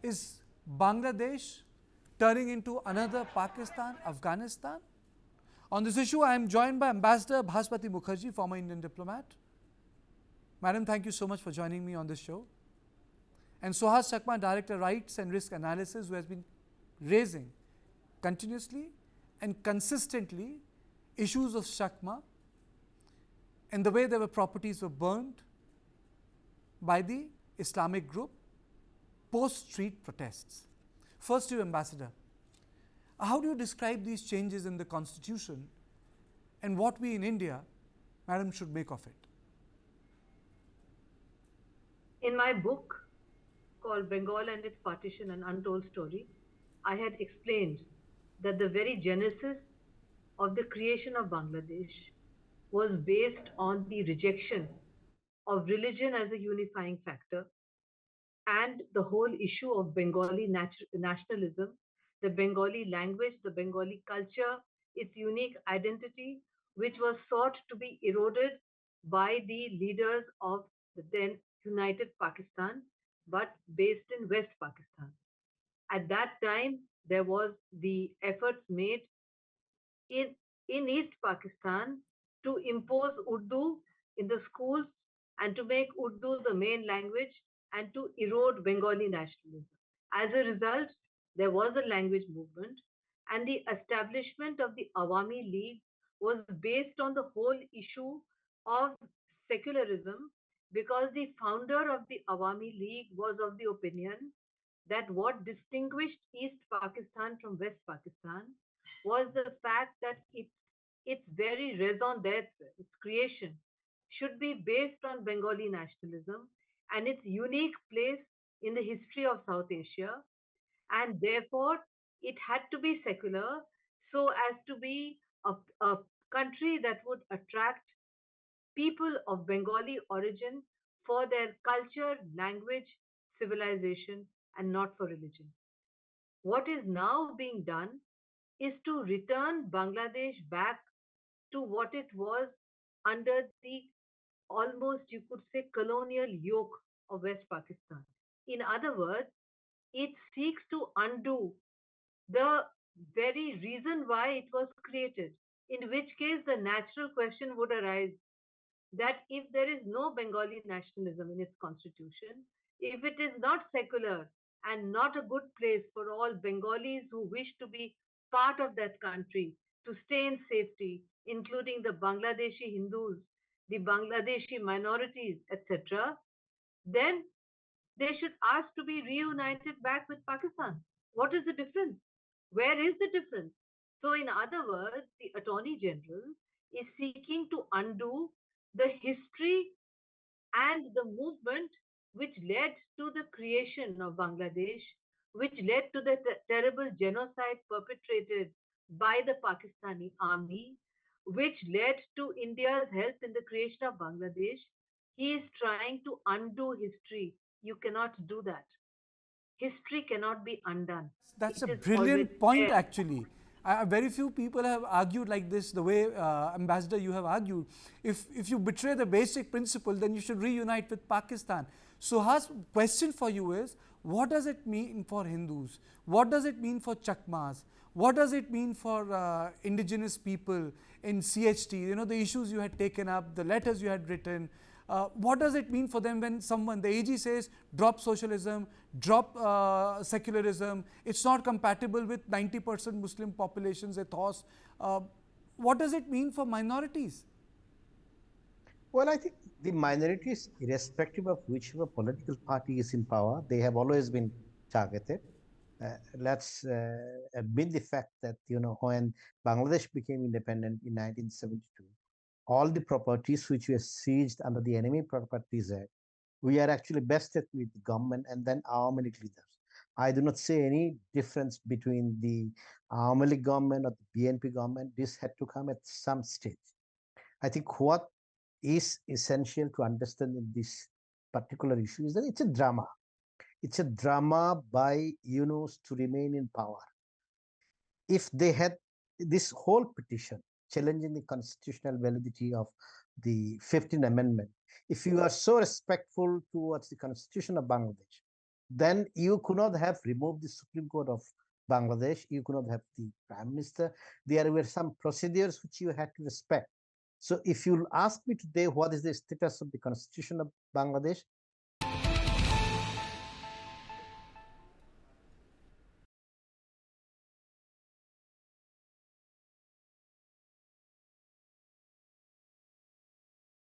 Is Bangladesh turning into another Pakistan, Afghanistan? On this issue, I am joined by Ambassador Bhaspati Mukherjee, former Indian diplomat. Madam, thank you so much for joining me on this show. And Suhas Chakma, Director Rights and Risk Analysis, who has been raising continuously and consistently issues of Chakma and the way their properties were burned by the Islamic group post-street protests. First to you, Ambassador. How do you describe these changes in the constitution and what we in India, Madam, should make of it? In my book called Bengal and its Partition, an Untold Story, I had explained that the very genesis of the creation of Bangladesh was based on the rejection of religion as a unifying factor and the whole issue of Bengali nationalism, the Bengali language, the Bengali culture, its unique identity, which was sought to be eroded by the leaders of the then United Pakistan, but based in West Pakistan. At that time, there was the efforts made in, in East Pakistan to impose Urdu in the schools and to make Urdu the main language and to erode Bengali nationalism. As a result, there was a language movement, and the establishment of the Awami League was based on the whole issue of secularism because the founder of the Awami League was of the opinion that what distinguished East Pakistan from West Pakistan was the fact that its very raison d'etre, its creation, should be based on Bengali nationalism and its unique place in the history of South Asia. And therefore, it had to be secular so as to be a country that would attract people of Bengali origin for their culture, language, civilization, and not for religion. What is now being done is to return Bangladesh back to what it was under the almost, you could say, colonial yoke of West Pakistan. In other words, it seeks to undo the very reason why it was created, in which case the natural question would arise that if there is no Bengali nationalism in its constitution, if it is not secular and not a good place for all Bengalis who wish to be part of that country to stay in safety, including the Bangladeshi Hindus, the Bangladeshi minorities, etc., then they should ask to be reunited back with Pakistan. What is the difference? Where is the difference? So, in other words, the Attorney General is seeking to undo the history and the movement which led to the creation of Bangladesh, which led to the terrible genocide perpetrated by the Pakistani army, which led to India's help in the creation of Bangladesh. He is trying to undo history. You cannot do that. History cannot be undone. That's It a is always brilliant point, there. actually. Very few people have argued like this, the way, Ambassador, you have argued. If you betray the basic principle, then you should reunite with Pakistan. So, Has, question for you is, what does it mean for Hindus? What does it mean for Chakmas? What does it mean for indigenous people in CHT? You know, the issues you had taken up, the letters you had written. What does it mean for them when someone, the AG says, drop socialism, drop secularism, it's not compatible with 90% Muslim population's ethos. What does it mean for minorities? Well, I think the minorities, irrespective of whichever political party is in power, they have always been targeted. Let's admit the fact that, when Bangladesh became independent in 1972, all the properties which were seized under the Enemy Properties Act, we are actually vested with the government and then Awami League leaders. I do not see any difference between the Awami League government or the BNP government. This had to come at some stage. I think what is essential to understand in this particular issue is that it's a drama. It's a drama by Yunus to remain in power. If they had this whole petition challenging the constitutional validity of the 15th Amendment, if you are so respectful towards the Constitution of Bangladesh, then you could not have removed the Supreme Court of Bangladesh. You could not have the Prime Minister. There were some procedures which you had to respect. So if you ask me today what is the status of the Constitution of Bangladesh,